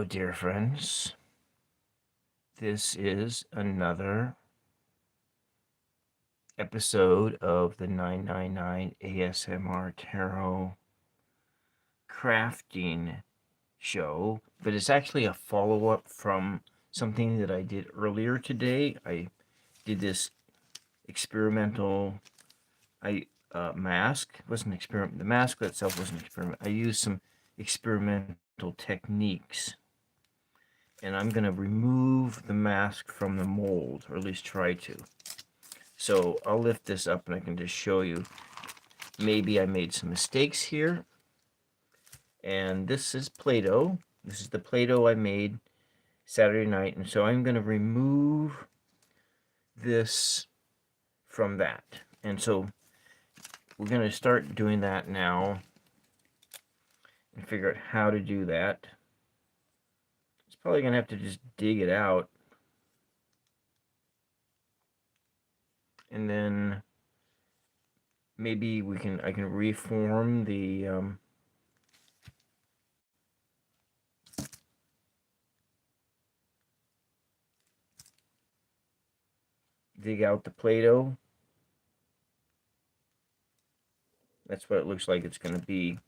Dear friends, this is another episode of the 999 ASMR Tarot crafting show, but it's actually a follow-up from something that I did earlier today. I did this experimental mask. It wasn't an experiment. The mask itself wasn't an experiment. I used some experimental techniques, and I'm going to remove the mask from the mold, or at least try to. So I'll lift this up and I can just show you. Maybe I made some mistakes here. And this is Play-Doh. This is the Play-Doh I made Saturday night. And so I'm going to remove this from that. And so we're going to start doing that now and figure out how to do that. It's probably going to have to just dig it out. And then maybe I can reform the dig out the Play-Doh. That's what it looks like it's going to be.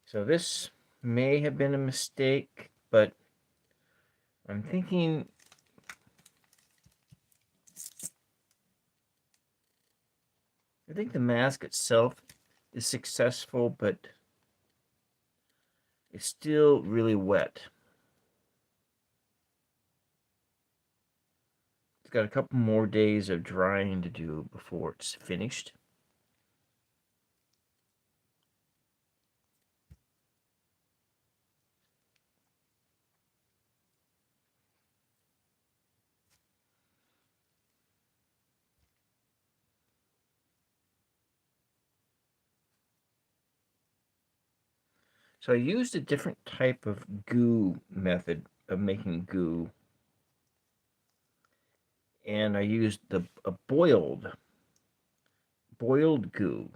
So this may have been a mistake, but I'm thinking I think the mask itself is successful, but it's still really wet. It's got a couple more days of drying to do before it's finished. So I used a different type of goo method of making goo. And I used a boiled goo.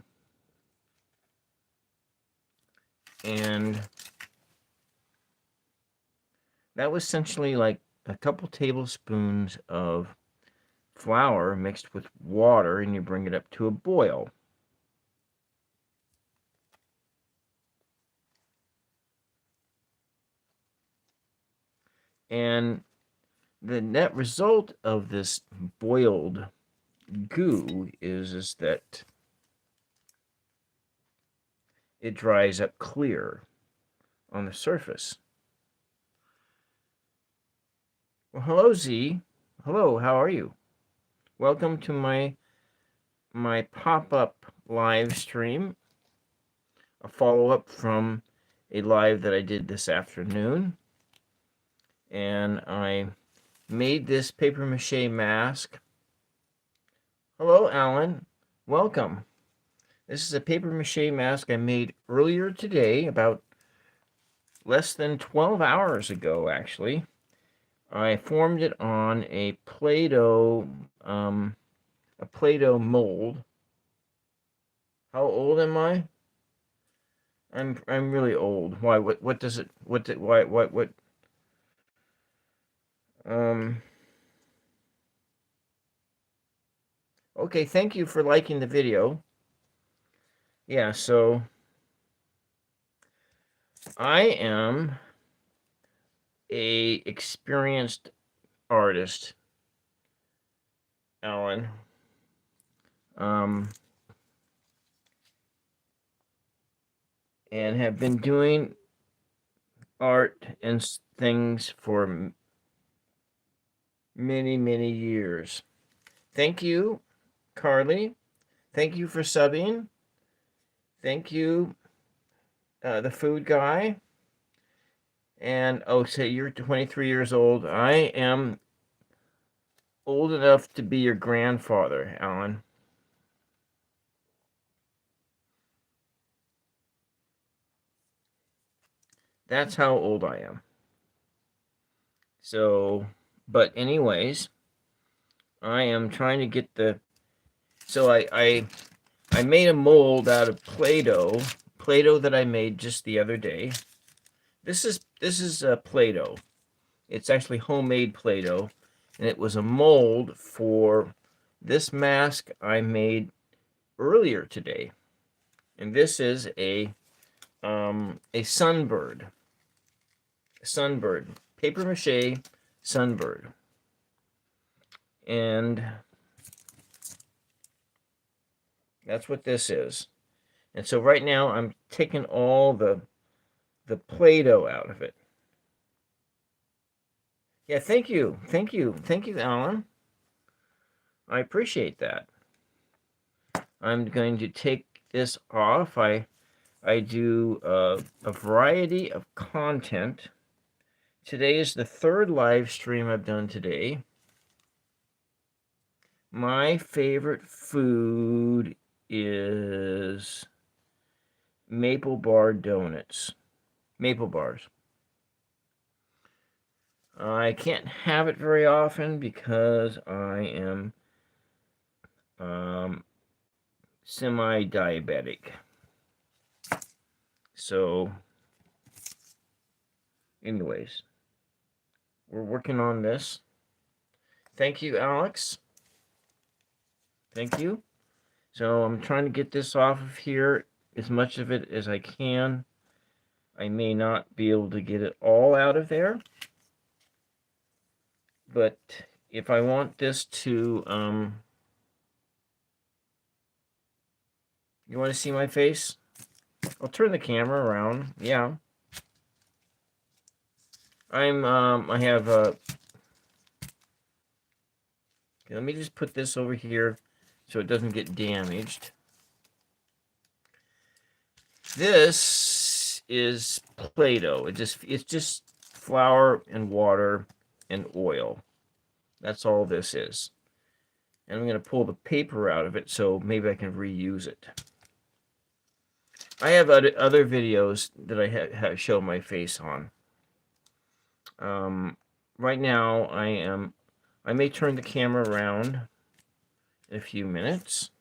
And that was essentially like a couple tablespoons of flour mixed with water, and you bring it up to a boil. And the net result of this boiled goo is that it dries up clear on the surface. Well, hello, Z. Hello, how are you? Welcome to my pop-up live stream, a follow-up from a live that I did this afternoon. And I made this paper mache mask. Hello, Alan. Welcome. This is a paper mache mask I made earlier today, about less than 12 hours ago, actually. I formed it on a Play-Doh mold. How old am I? I'm really old. Why? What does it? What? Um. Okay, thank you for liking the video. Yeah, so I am a experienced artist, Alan. And have been doing art and things for many years. Thank you, Carly. Thank you for subbing. Thank you, the food guy. And oh, say you're 23 years old. I am old enough to be your grandfather, Alan. That's how old I am. So, but anyways, I am trying to get the. So I made a mold out of Play-Doh that I made just the other day. This is Play-Doh. It's actually homemade Play-Doh, and it was a mold for this mask I made earlier today. And this is a sunbird, paper mache sunbird, and that's what this is. And so right now I'm taking all the Play-Doh out of it. Yeah, thank you, Alan. I appreciate that. I'm going to take this off. I do a variety of content. Today is the third live stream I've done today. My favorite food is maple bar donuts. Maple bars. I can't have it very often because I am semi-diabetic. So, anyways, we're working on this. Thank you, Alex. Thank you. So I'm trying to get this off of here, as much of it as I can. I may not be able to get it all out of there, but if I want this to, you want to see my face? I'll turn the camera around. Yeah. I have, let me just put this over here so it doesn't get damaged. This is Play-Doh. It's just flour and water and oil. That's all this is. And I'm going to pull the paper out of it so maybe I can reuse it. I have other videos that I have show my face on. Right now I may turn the camera around in a few minutes.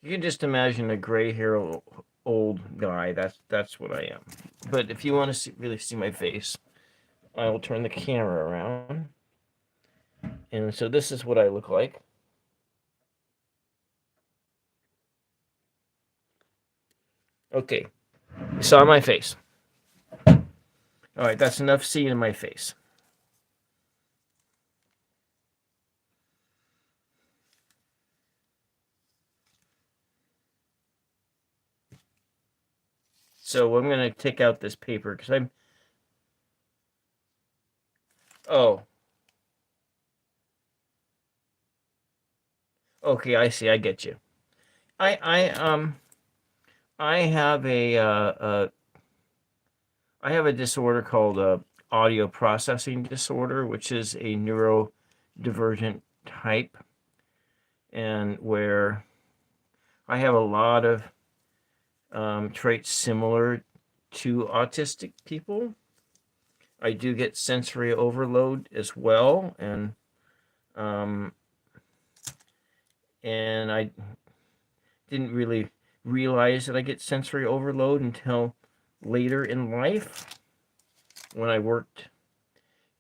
You can just imagine a gray-haired old guy. That's what I am. But if you want to really see my face, I will turn the camera around. And so this is what I look like. Okay, you saw my face. All right, that's enough seeing my face. So I'm going to take out this paper because I'm... Oh. Okay, I see. I get you. I have I have a disorder called audio processing disorder, which is a neurodivergent type, and where I have a lot of traits similar to autistic people. I do get sensory overload as well, and I didn't really realize that I get sensory overload until later in life when I worked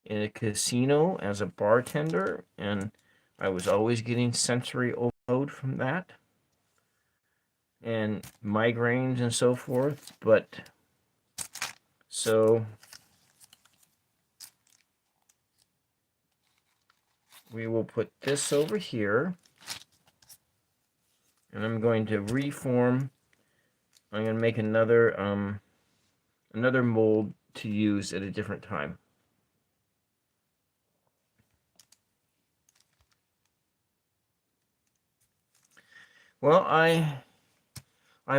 in a casino as a bartender, and I was always getting sensory overload from that and migraines and so forth. But so we will put this over here, and I'm going to reform. I'm going to make another mold to use at a different time. Well, I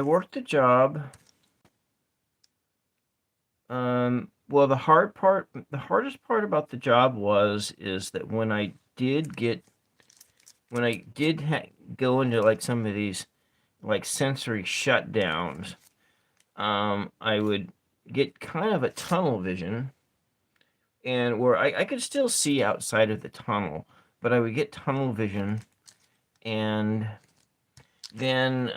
worked a job. Well, the hardest part about the job is that when I did go into like some of these like sensory shutdowns, I would get kind of a tunnel vision, and where I could still see outside of the tunnel, but I would get tunnel vision, and then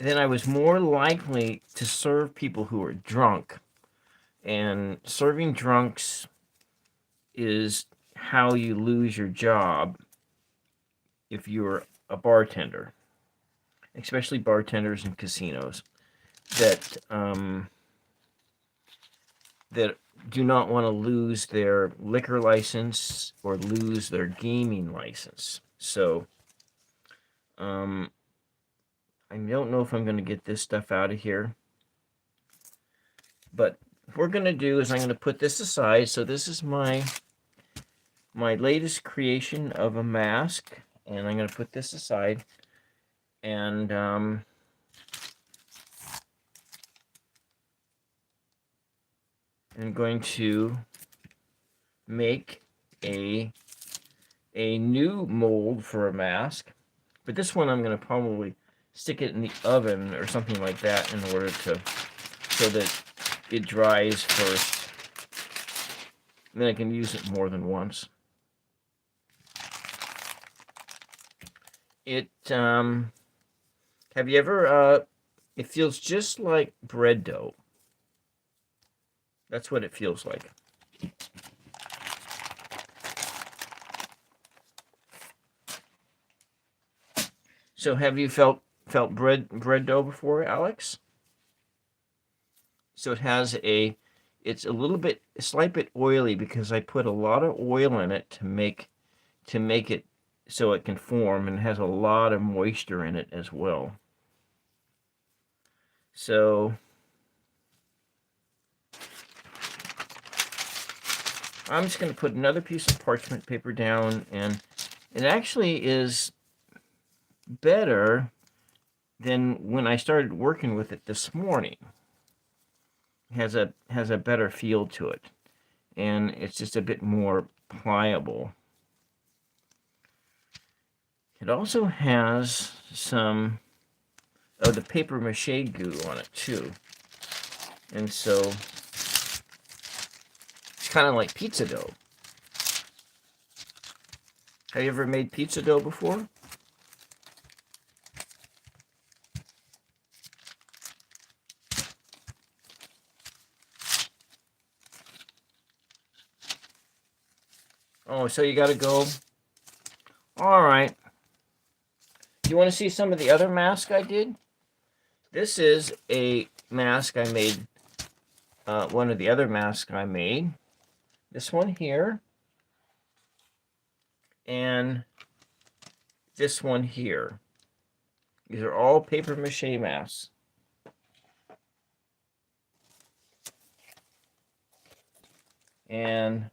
I was more likely to serve people who were drunk. And serving drunks is how you lose your job if you're a bartender, especially bartenders in casinos that that do not want to lose their liquor license or lose their gaming license. So I don't know if I'm going to get this stuff out of here, but what we're going to do is I'm going to put this aside. So this is my latest creation of a mask, and I'm going to put this aside, and I'm going to make a new mold for a mask, but this one I'm going to probably stick it in the oven or something like that in order to, so that it dries first, and then I can use it more than once. It have you ever it feels just like bread dough. That's what it feels like. So have you felt bread dough before, Alex? So it's a slight bit oily because I put a lot of oil in it to make it so it can form, and it has a lot of moisture in it as well. So I'm just going to put another piece of parchment paper down, and it actually is better than when I started working with it this morning. It has a better feel to it, and it's just a bit more pliable. It also has some of the paper mache goo on it too, and so it's kind of like pizza dough. Have you ever made pizza dough before? Oh, so you got to go. All right. You want to see some of the other masks I did? This is a mask I made, one of the other masks I made. This one here. And this one here. These are all paper mache masks. And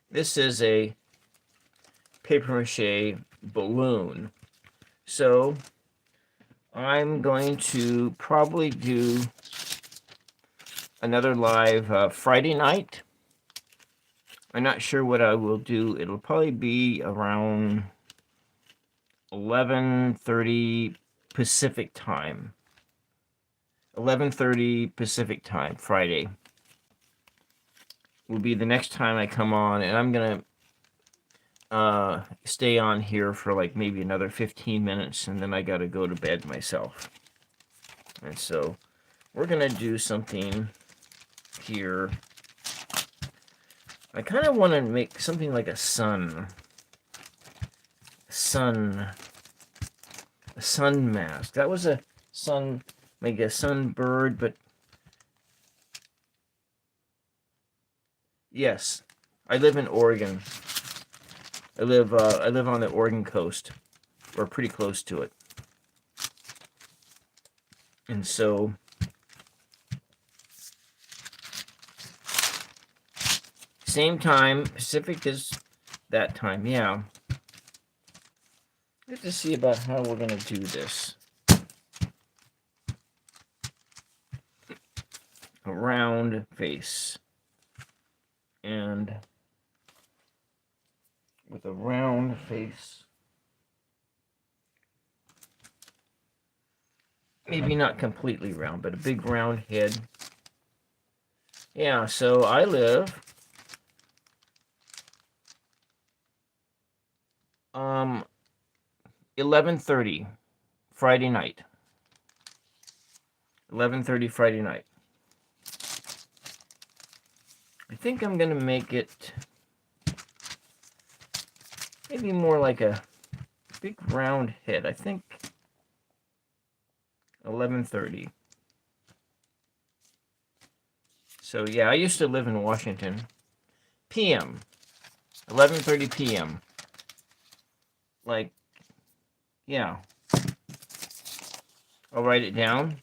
this is a paper mache balloon. So I'm going to probably do another live Friday night. I'm not sure what I will do. It'll probably be around 11:30 Pacific time. 11:30 Pacific time, Friday, will be the next time I come on, and I'm going to stay on here for like maybe another 15 minutes, and then I got to go to bed myself. And so we're going to do something here. I kind of want to make something like a sun mask. That was a sun, like a sun bird, but yes, I live in Oregon. I live on the Oregon coast, or pretty close to it. And so same time, Pacific is that time, yeah. Let's just see about how we're going to do this. A round face. And with a round face, maybe not completely round, but a big round head. Yeah, so I live 11:30 Friday night. 11:30 Friday night. I think I'm gonna make it maybe more like a big round head. I think 11:30. So yeah, I used to live in Washington. PM. 11:30 p.m. Like, yeah. I'll write it down.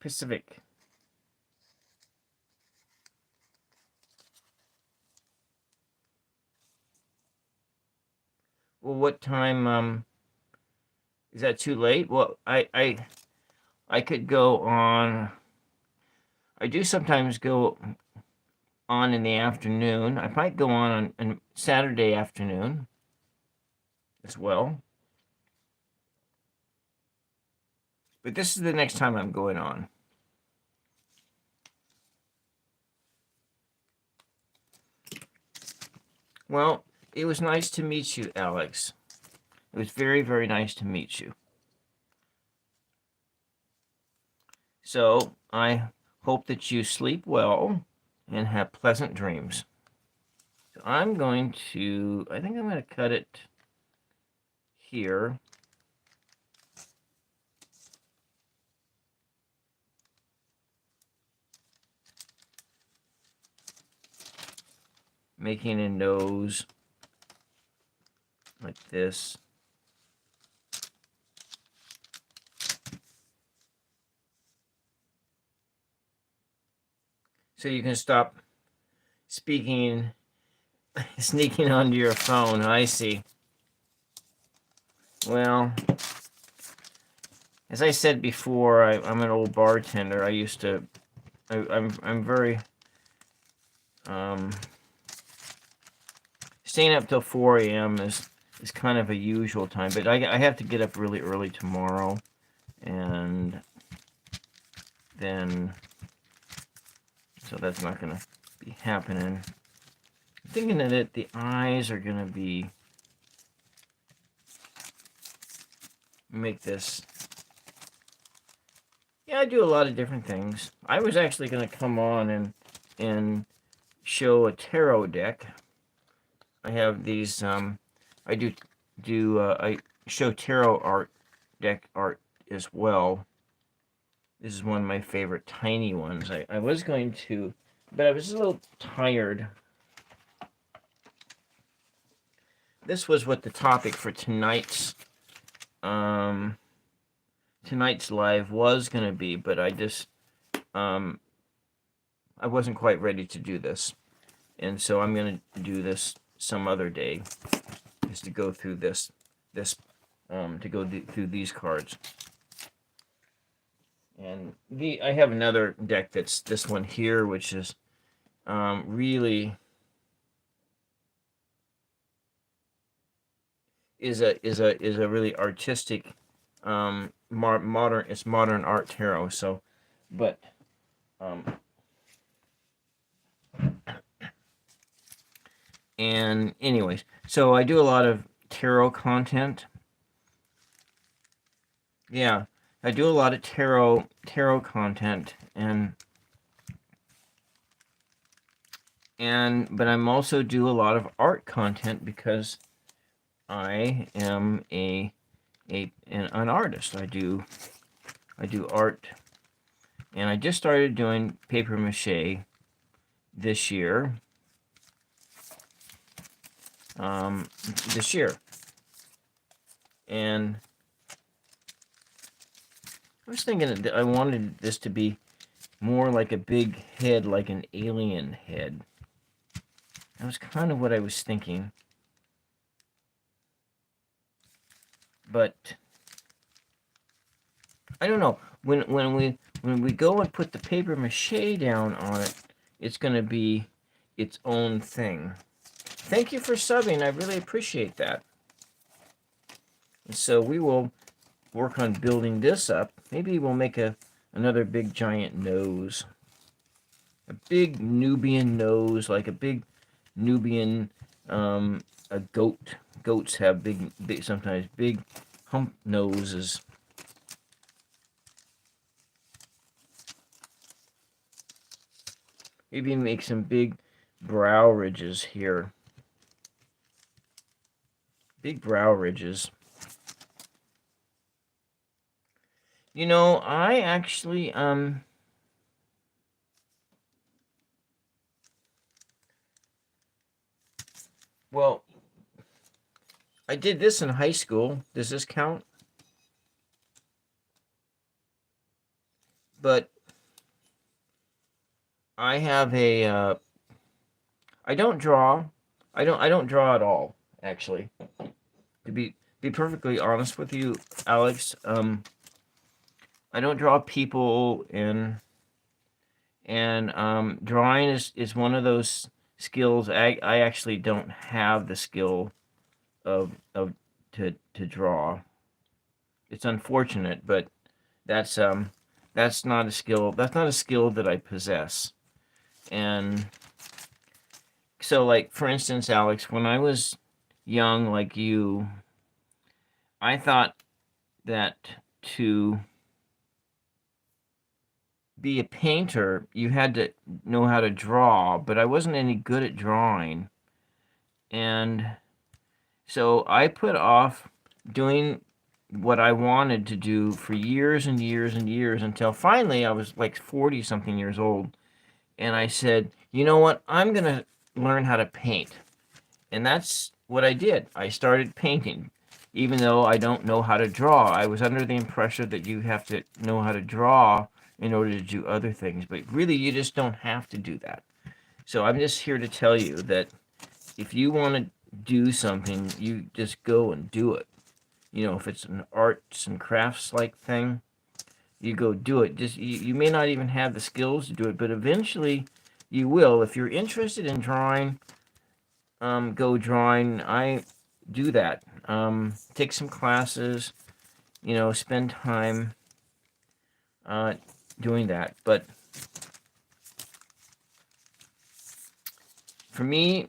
Pacific. Well, what time is that too late? Well, I could go on. I do sometimes go on in the afternoon. I might go on Saturday afternoon as well. But this is the next time I'm going on. Well, it was nice to meet you, Alex. It was very, very nice to meet you. So I hope that you sleep well and have pleasant dreams. So I think I'm going to cut it here. Making a nose like this. So you can stop speaking, sneaking onto your phone. I see. Well, as I said before, I'm an old bartender. I'm very staying up till 4 a.m. is kind of a usual time, but I have to get up really early tomorrow, and then so that's not gonna be happening. I'm thinking that the eyes are gonna be make this. Yeah, I do a lot of different things. I was actually gonna come on and show a tarot deck. I have these. I I show tarot deck art as well. This is one of my favorite tiny ones. I was going to, but I was a little tired. This was what the topic for tonight's live was going to be, but I just I wasn't quite ready to do this, and so I'm going to do this some other day, is to go through through these cards. And I have another deck that's this one here, which is really is a really artistic modern. It's modern art tarot. So, but and anyways, so I do a lot of tarot content. Yeah, I do a lot of tarot content, but I'm also do a lot of art content because I am an artist. I do art, and I just started doing paper mache this year. And I was thinking that I wanted this to be more like a big head, like an alien head. That was kind of what I was thinking. But I don't know. When we go and put the paper mache down on it, it's going to be its own thing. Thank you for subbing. I really appreciate that. And so we will work on building this up. Maybe we'll make another big giant nose. A big Nubian nose, like a big Nubian a goat. Goats have big sometimes big hump noses. Maybe make some big brow ridges here. Big brow ridges. You know, I actually well, I did this in high school. Does this count? But I have a I don't draw. I don't draw at all, actually. To be perfectly honest with you, Alex, I don't draw people, and drawing is one of those skills. I actually don't have the skill of to draw. It's unfortunate, but that's not a skill. That's not a skill that I possess. And so, like, for instance, Alex, when I was young, like you, I thought that to be a painter, you had to know how to draw, but I wasn't any good at drawing. And so I put off doing what I wanted to do for years and years and years until finally I was like 40 something years old. And I said, you know what? I'm going to learn how to paint. And that's what I did. I started painting. Even though I don't know how to draw, I was under the impression that you have to know how to draw in order to do other things. But really, you just don't have to do that. So I'm just here to tell you that if you want to do something, you just go and do it. You know, if it's an arts and crafts like thing, you go do it. Just you may not even have the skills to do it, but eventually you will. If you're interested in drawing, go drawing. I do that. Take some classes, you know, spend time doing that. But for me,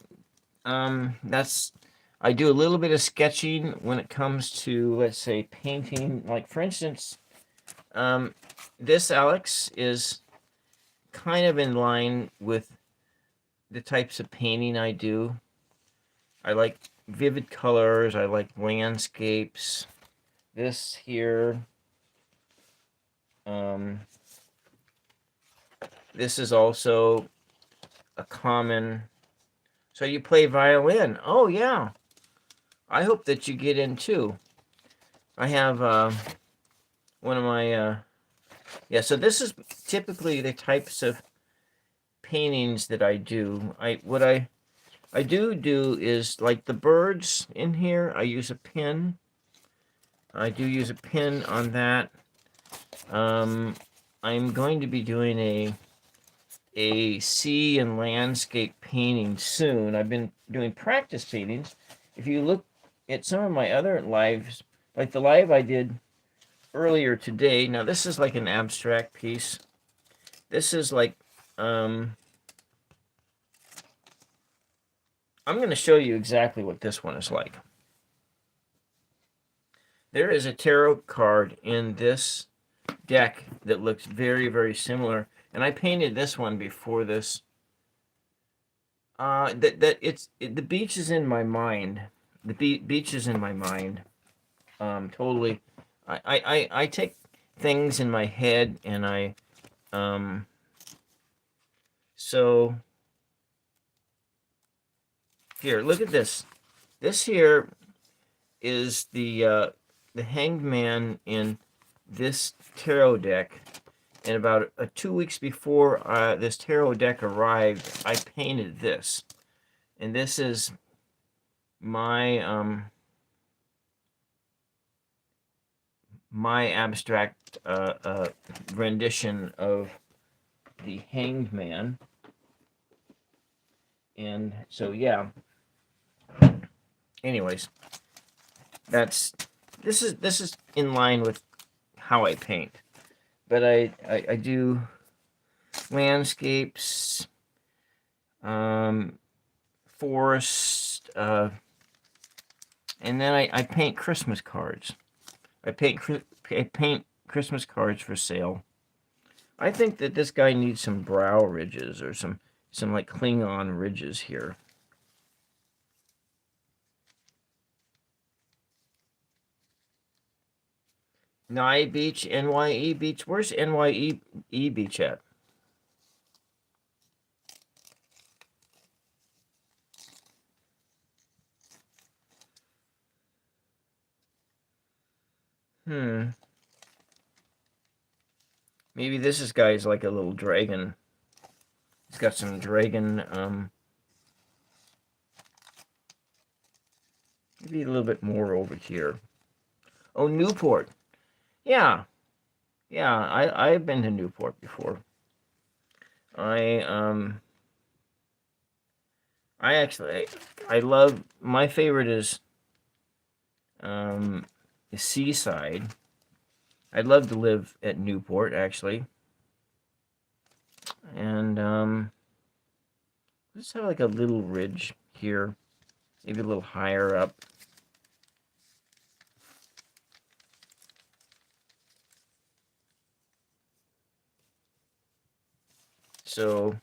I do a little bit of sketching when it comes to, let's say, painting. Like, for instance, this, Alex, is kind of in line with the types of painting I do. I like vivid colors. I like landscapes. This here, this is also a common. So you play violin? Oh yeah. I hope that you get in too. I have one of my yeah. So this is typically the types of paintings that I do. What I do is, like the birds in here, I use a pen. I do use a pen on that. I'm going to be doing a sea and landscape painting soon. I've been doing practice paintings. If you look at some of my other lives, like the live I did earlier today, now this is like an abstract piece. This is like, I'm going to show you exactly what this one is like. There is a tarot card in this deck that looks very, very similar, and I painted this one before this. The beach is in my mind. The beach is in my mind. Totally. I take things in my head, and so here, look at this. This here is the Hanged Man in this tarot deck. And about 2 weeks before this tarot deck arrived, I painted this. And this is my my abstract rendition of the Hanged Man. And so, yeah. Anyways, this is in line with how I paint. But I do landscapes, forest, and then I paint Christmas cards. I paint Christmas cards for sale. I think that this guy needs some brow ridges or some like Klingon ridges here. Nye Beach, NYE Beach. Where's NYE Beach at? Maybe this guy's like a little dragon. He's got some dragon, maybe a little bit more over here. Oh, Newport. Yeah. Yeah, I've been to Newport before. I actually I love, my favorite is the seaside. I'd love to live at Newport, actually. And let's have like a little ridge here, maybe a little higher up. So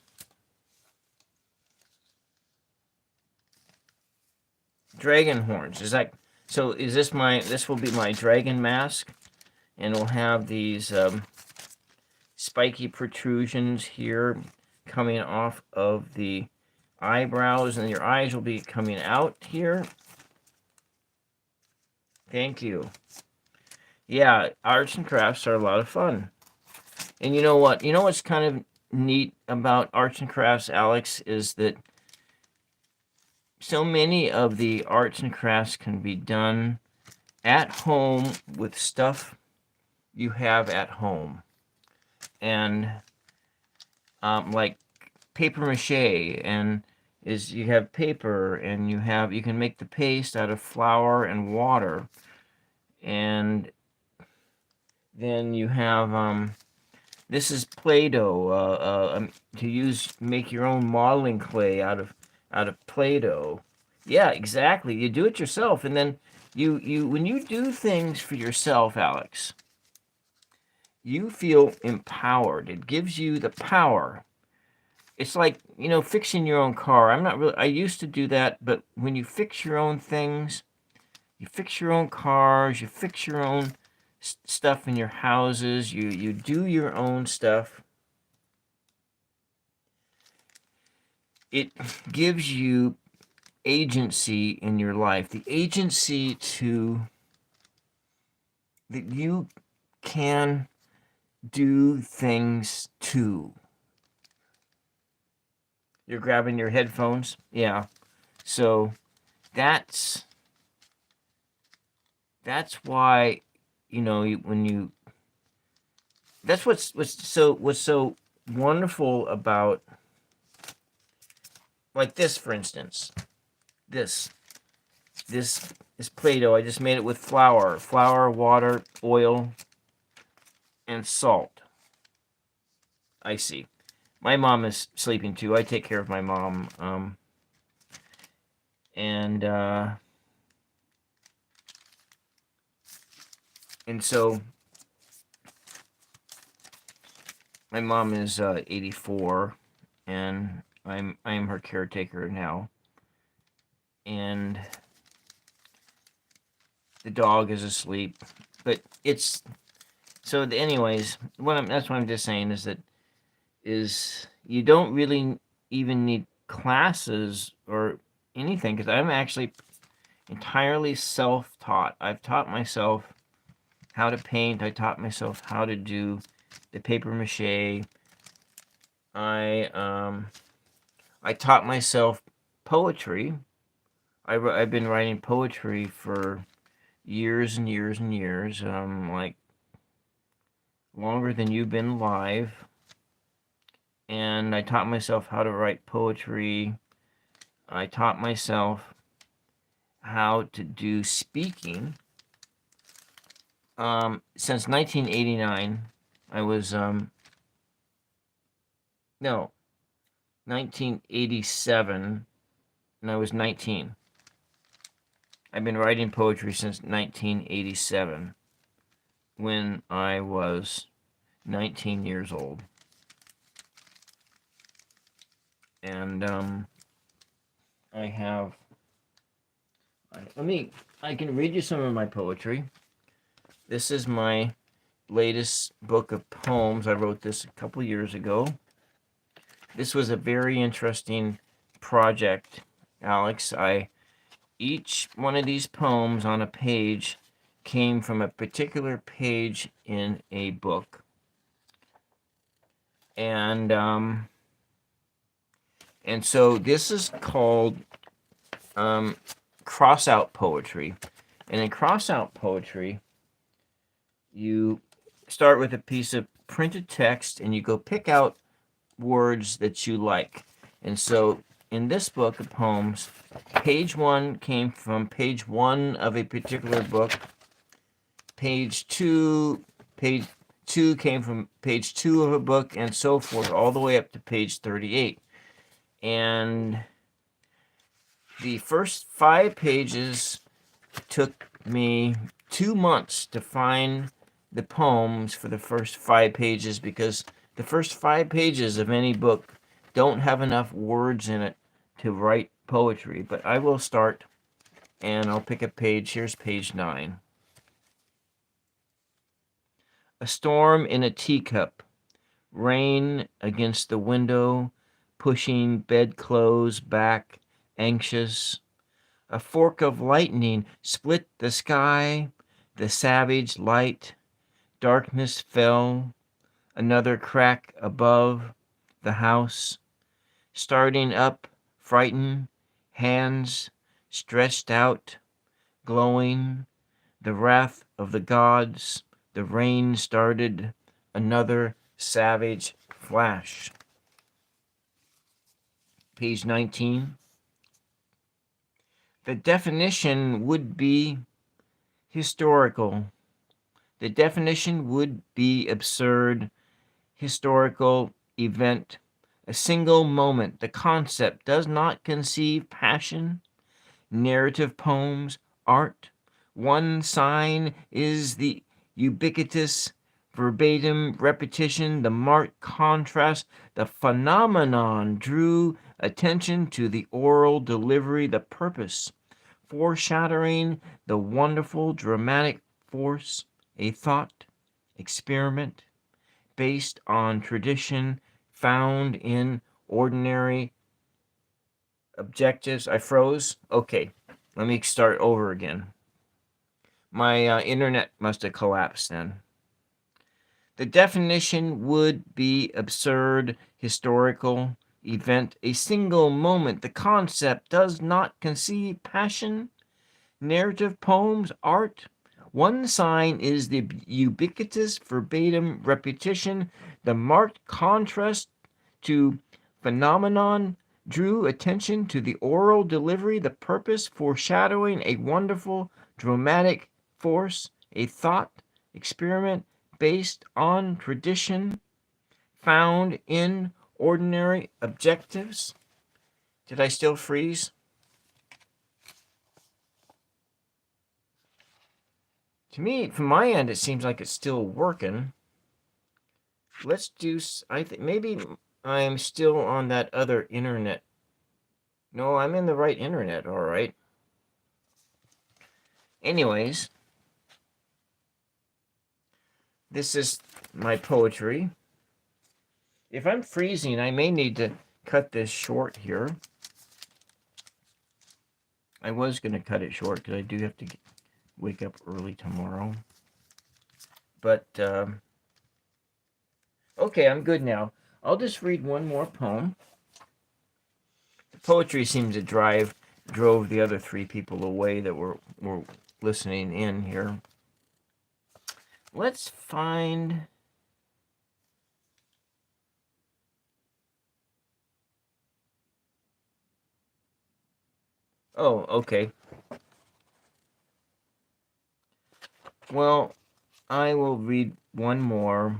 dragon horns, is that, so is this this will be my dragon mask, and we'll have these spiky protrusions here coming off of the eyebrows, and your eyes will be coming out here. Thank you. Yeah, arts and crafts are a lot of fun. And you know what? You know what's kind of neat about arts and crafts, Alex, is that so many of the arts and crafts can be done at home with stuff you have at home. And like paper mache, and you have paper, and you can make the paste out of flour and water, and then you have this is Play-Doh, to make your own modeling clay out of Play-Doh. Yeah, exactly. You do it yourself, and then you when you do things for yourself, Alex, you feel empowered. It gives you the power. It's like, fixing your own car. I used to do that, but when you fix your own things, you fix your own cars, you fix your own stuff in your houses, you do your own stuff, it gives you agency in your life, the agency that you can do things too. You're grabbing your headphones? Yeah. So that's why, that's what's so wonderful about, like this, for instance. This is Play-Doh. I just made it with flour, water, oil, and salt. I see. My mom is sleeping too. I take care of my mom. And so my mom is 84, and I'm her caretaker now. And the dog is asleep, but it's so. Anyways, that's what I'm just saying is you don't really even need classes or anything, because I'm actually entirely self-taught. I've taught myself how to paint. I taught myself how to do the paper mache. I taught myself poetry. I've been writing poetry for years and years and years, like longer than you've been live. And I taught myself how to write poetry. I taught myself how to do speaking. Since 1989, I was, no, 1987, and I was 19. I've been writing poetry since 1987, when I was 19 years old. And I have, I can read you some of my poetry. This is my latest book of poems. I wrote this a couple years ago. This was a very interesting project, Alex. Each one of these poems on a page came from a particular page in a book. And so this is called cross-out poetry. And in cross-out poetry, you start with a piece of printed text and you go pick out words that you like. And so in this book of poems, page 1 came from page 1 of a particular book. Page 2 came from page 2 of a book, and so forth, all the way up to page 38. And the first 5 pages took me 2 months to find the poems for the first 5 pages, because the first 5 pages of any book don't have enough words in it to write poetry. But I will start, and I'll pick a page. Here's page 9. A storm in a teacup, rain against the window, pushing bedclothes back, anxious. A fork of lightning split the sky, the savage light. Darkness fell, another crack above the house. Starting up, frightened, hands stretched out, glowing. The wrath of the gods, the rain started, another savage flash. Page 19. The definition would be historical. The definition would be absurd, historical event, a single moment. The concept does not conceive passion, narrative poems, art. One sign is the ubiquitous verbatim repetition, the marked contrast. The phenomenon drew attention to the oral delivery, the purpose, foreshadowing the wonderful dramatic force, a thought, experiment, based on tradition, found in ordinary objectives. I froze. Okay, let me start over again. My internet must have collapsed then. The definition would be absurd, historical event, a single moment. The concept does not conceive passion, narrative poems, art. One sign is the ubiquitous verbatim repetition. The marked contrast to phenomenon drew attention to the oral delivery, the purpose, foreshadowing a wonderful dramatic force, a thought, experiment based on tradition, found in ordinary objectives. Did I still freeze? To me, from my end, it seems like it's still working. Let's do, I think maybe I'm still on that other internet. No, I'm in the right internet, all right. Anyways, this is my poetry. If I'm freezing, I may need to cut this short here. I was going to cut it short because I do have to wake up early tomorrow. But, okay, I'm good now. I'll just read one more poem. The poetry seems to drove the other 3 people away that were listening in here. Let's find... Oh, okay. Well, I will read one more,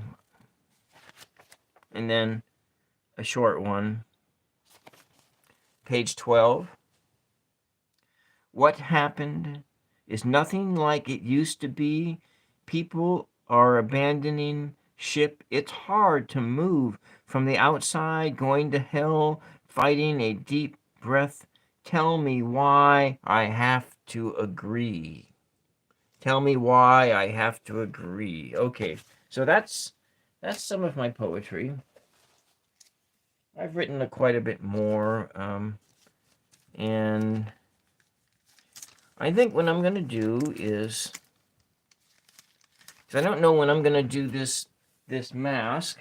and then a short one. Page 12. What happened is nothing like it used to be. People are abandoning ship. It's hard to move from the outside, going to hell, fighting a deep breath. Tell me why I have to agree. Tell me why I have to agree. Okay, so that's some of my poetry. I've written quite a bit more, and I think what I'm going to do is, because I don't know when I'm going to do this mask.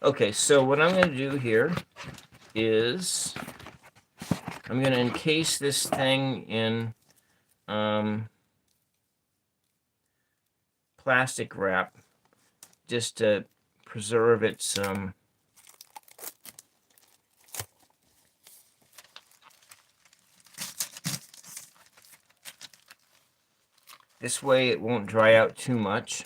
Okay, so what I'm going to do here is I'm going to encase this thing in plastic wrap just to preserve its this way it won't dry out too much.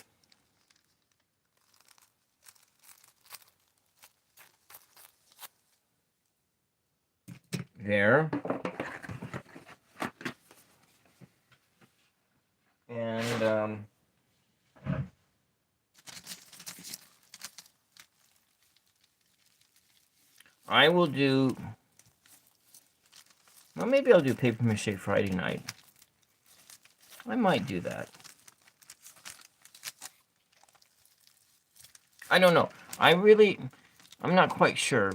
There. And I will do, well, maybe I'll do paper mache Friday night. I might do that. I don't know. I'm not quite sure.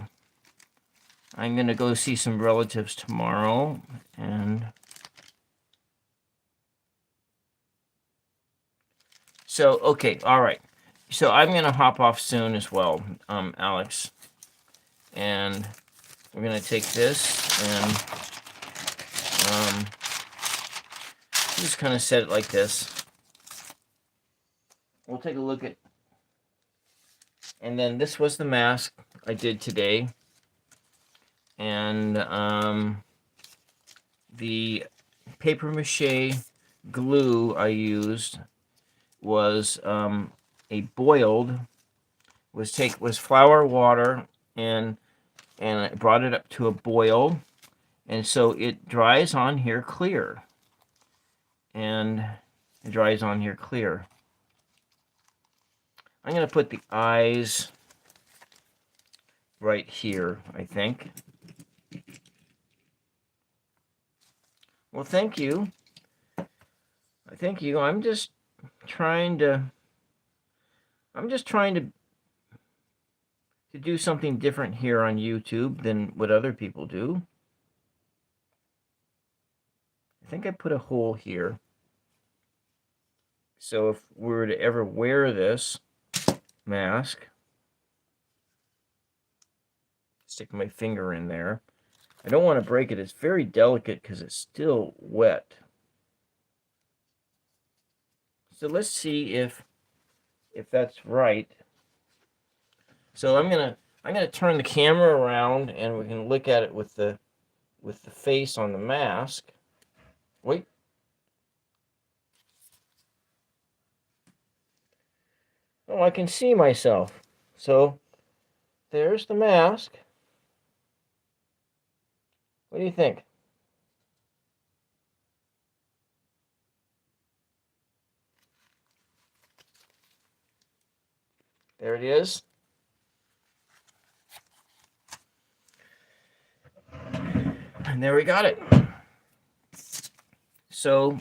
I'm going to go see some relatives tomorrow, and so, okay, all right. So I'm going to hop off soon as well, Alex. And we're going to take this and just kind of set it like this. We'll take a look at, and then this was the mask I did today. And the paper mache glue I used was was flour, water, and I brought it up to a boil, and so it dries on here clear. And it dries on here clear. I'm going to put the eyes right here, I think. Well, thank you. Thank you. I'm just trying to do something different here on YouTube than what other people do. I think I put a hole here. So if we were to ever wear this mask, stick my finger in there. I don't want to break it. It's very delicate because it's still wet. So let's see if that's right. So I'm gonna turn the camera around and we can look at it with the face on the mask. Wait. Oh, I can see myself. So there's the mask. What do you think? There it is. And there we got it. So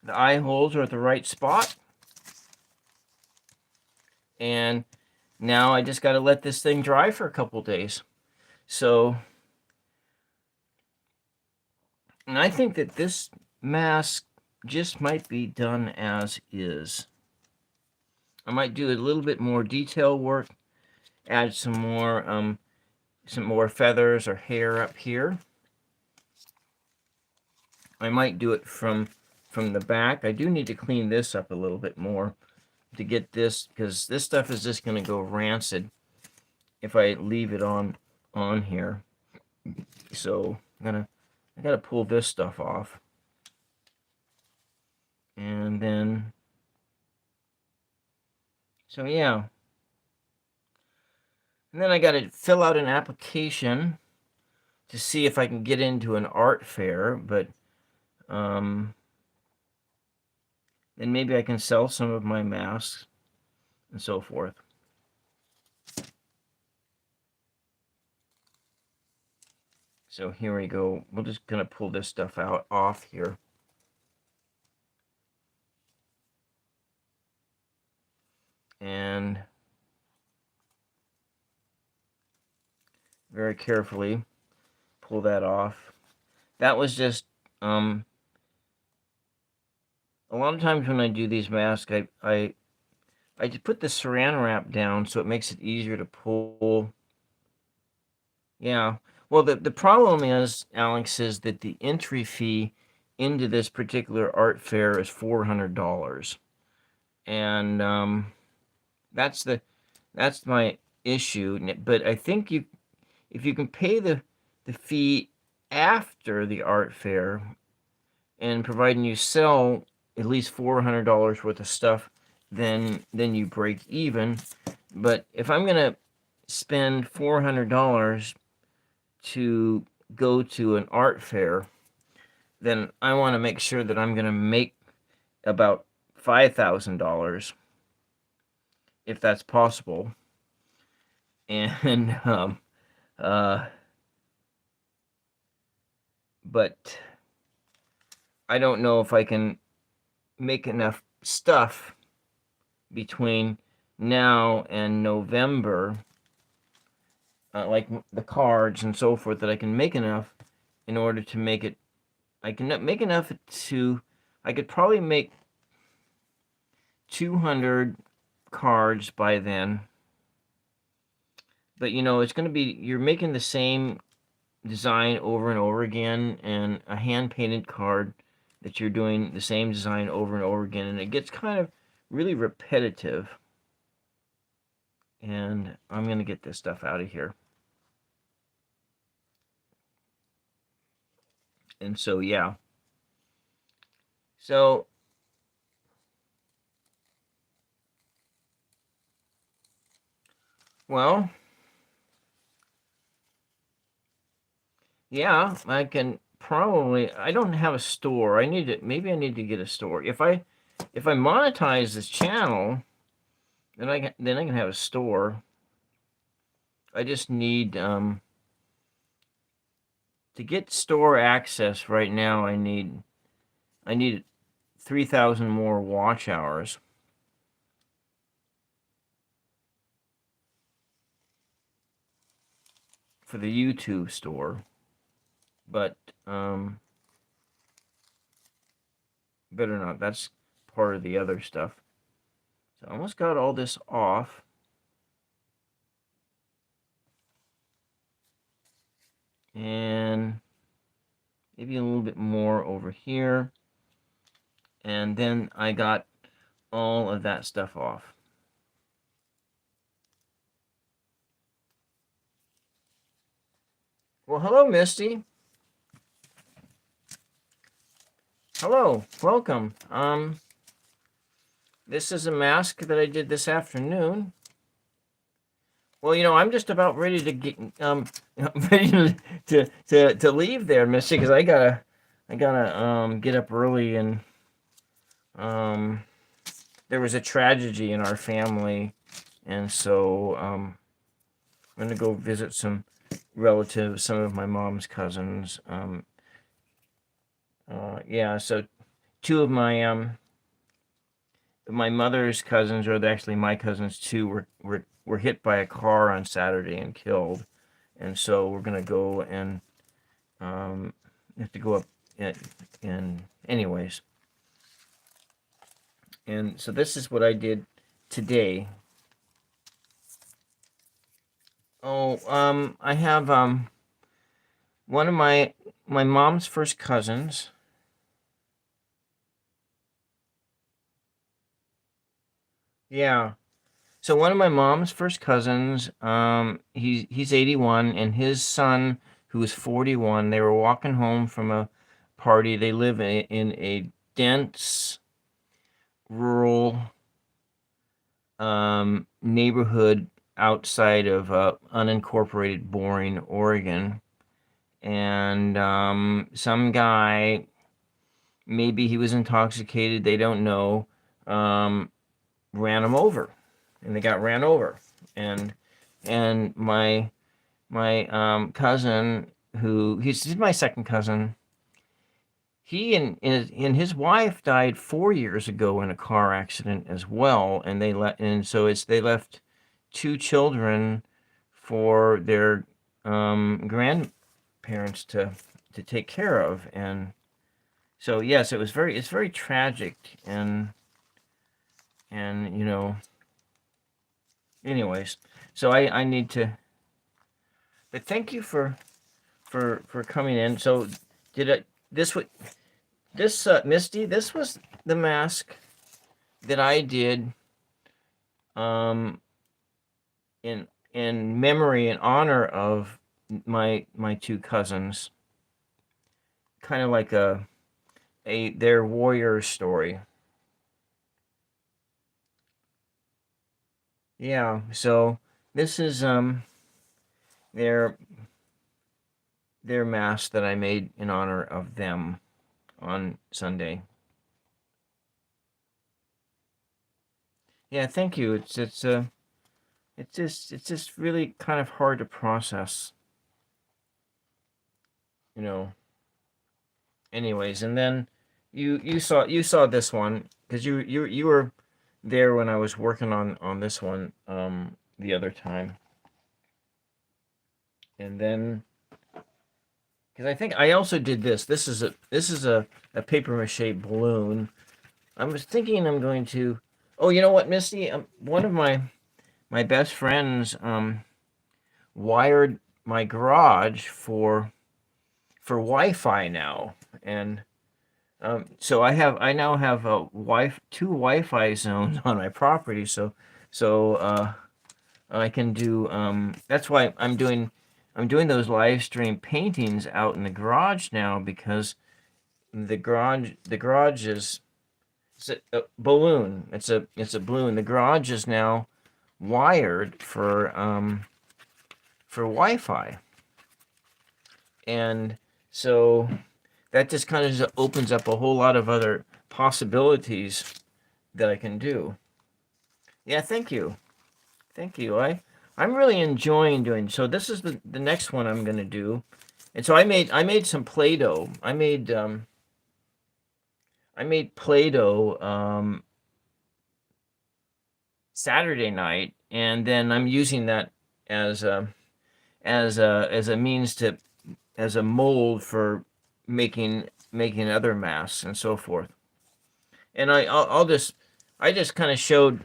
the eye holes are at the right spot. And now I just got to let this thing dry for a couple days. So, and I think that this mask just might be done as is. I might do a little bit more detail work, add some more feathers or hair up here. I might do it from the back. I do need to clean this up a little bit more to get this, because this stuff is just going to go rancid if I leave it on here. So I gotta pull this stuff off, and then so yeah, and then I gotta fill out an application to see if I can get into an art fair, but then maybe I can sell some of my masks and so forth. So here we go. We're just gonna pull this stuff off here. And very carefully pull that off. That was just a lot of times when I do these masks, I just put the saran wrap down so it makes it easier to pull. Yeah. Well, the problem is, Alex, is that the entry fee into this particular art fair is $400, and that's my issue. But I think if you can pay the fee after the art fair, and providing you sell at least $400 worth of stuff, then you break even. But if I'm gonna spend $400 to go to an art fair, then I want to make sure that I'm going to make about $5,000, if that's possible. And but I don't know if I can make enough stuff between now and November, like the cards and so forth, that I can make enough in order to make it. I can make enough I could probably make 200 cards by then. But it's going to be, you're making the same design over and over again, and a hand-painted card that you're doing the same design over and over again, and it gets kind of really repetitive. And I'm going to get this stuff out of here. And so, yeah. So, well, yeah, I can probably, I don't have a store. Maybe I need to get a store. If I monetize this channel, then I can have a store. I just need to get store access right now. I need 3,000 more watch hours for the YouTube store, but better not. That's part of the other stuff. So I almost got all this off. And maybe a little bit more over here. And then I got all of that stuff off. Well, hello, Misty. Hello, welcome. This is a mask that I did this afternoon. Well, I'm just about ready to get ready to leave there, Misty, because I gotta get up early, and there was a tragedy in our family, and so I'm gonna go visit some relatives, some of my mom's cousins. Yeah, so two of my my mother's cousins, or actually my cousins too, were hit by a car on Saturday and killed, and so we're gonna go and have to go up and anyways. And so this is what I did today. Oh, I have one of my mom's first cousins. Yeah. So one of my mom's first cousins, he's 81, and his son, who is 41, they were walking home from a party. They live in a dense rural neighborhood outside of unincorporated Boring, Oregon. And some guy, maybe he was intoxicated, they don't know, ran him over, and they got ran over. And my cousin, who he's my second cousin, he and his wife died 4 years ago in a car accident as well, and they left two children for their grandparents to take care of. And so yes, it's very tragic. And anyways, so I need to, but thank you for coming in. So did it this would this Misty, this was the mask that I did in memory and honor of my two cousins, kind of like their warrior story. Yeah, so this is their mask that I made in honor of them on Sunday. Yeah, thank you. It's just really kind of hard to process, you know. Anyways, and then you saw this one because you were there when I was working on this one the other time. And then because I think I also did this. This is a paper mache balloon. I was thinking I'm going to. Oh, you know what, Misty? One of my best friends wired my garage for Wi-Fi now, and so I now have two Wi-Fi zones on my property. So I can do. That's why I'm doing those live stream paintings out in the garage now, because the garage is, it's a balloon. It's a balloon. The garage is now wired for Wi-Fi, and so that just kind of just opens up a whole lot of other possibilities that I can do. Yeah, thank you. I'm really enjoying doing. So this is the next one I'm gonna do, and so I made some Play-Doh. I made Play-Doh Saturday night, and then I'm using that as a means to, as a mold for making other masks and so forth. And I just kind of showed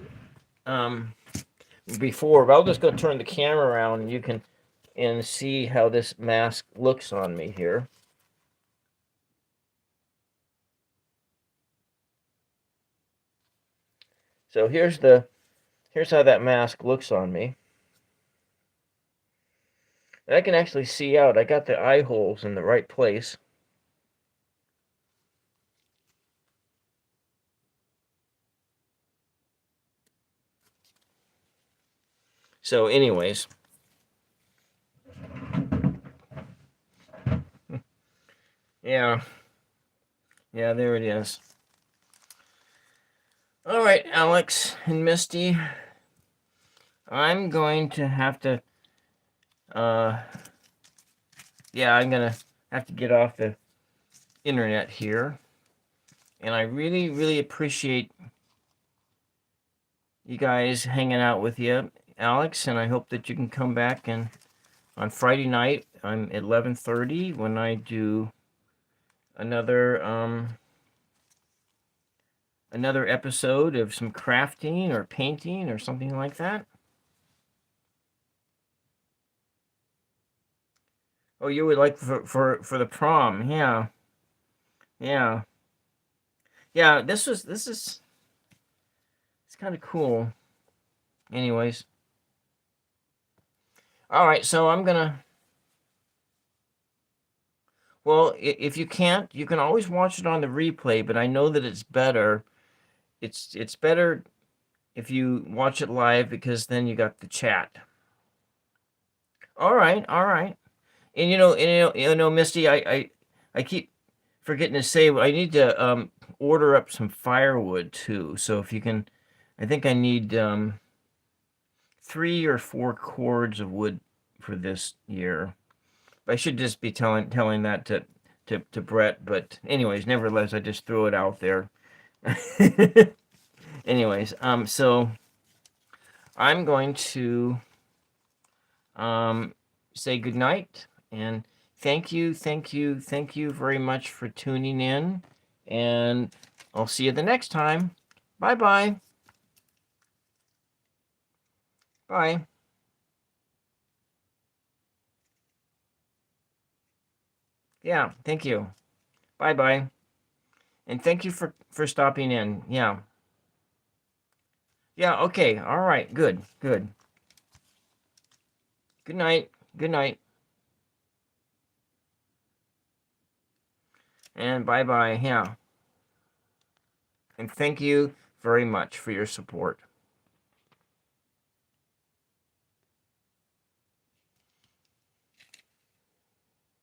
before, but I'll just go turn the camera around and you can see how this mask looks on me here. So here's how that mask looks on me. And I can actually see out. I got the eye holes in the right place. So anyways, yeah, there it is. All right, Alex and Misty, I'm going to have to, yeah, I'm gonna have to get off the internet here. And I really, really appreciate you guys hanging out with you, Alex, and I hope that you can come back and on Friday night. I'm at 11:30 when I do another episode of some crafting or painting or something like that. Oh, you would like for the prom, yeah, yeah, yeah. This is it's kind of cool. Anyways, all right. So I'm gonna. Well, if you can't, you can always watch it on the replay. But I know that it's better. It's better if you watch it live because then you got the chat. All right, all right. And Misty, I keep forgetting to say I need to order up some firewood too. So if you can, I think I need 3 or 4 cords of wood for this year. I should just be telling that to Brett, but anyways, nevertheless, I just threw it out there. Anyways, so I'm going to say goodnight and thank you very much for tuning in, and I'll see you the next time. Bye bye. Bye. Yeah, thank you. Bye bye. And thank you for stopping in. Yeah. Yeah, okay. All right. Good. Good. Good night. Good night. And bye bye. Yeah. And thank you very much for your support.